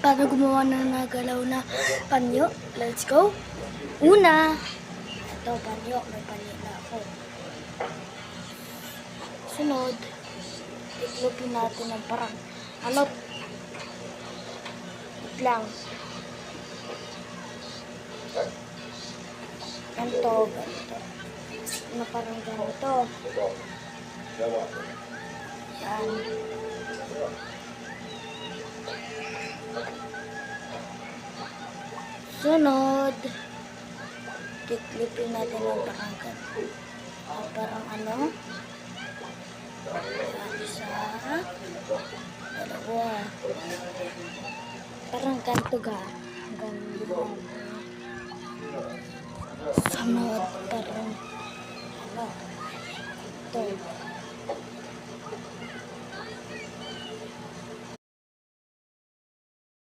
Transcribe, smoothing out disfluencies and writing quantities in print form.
Para gumawa ng nagalaw na panyo. Let's go. Una. Ito, panyo. May panyo na ako. Sunod. Itlopin natin ng parang ano. Wait lang. Ganito. Na parang ganito. Yan. Sunod, tiklipin natin ang parang ano, isa, dalawa, parang ganito ga, ganito. Sunod, parang ano, ito.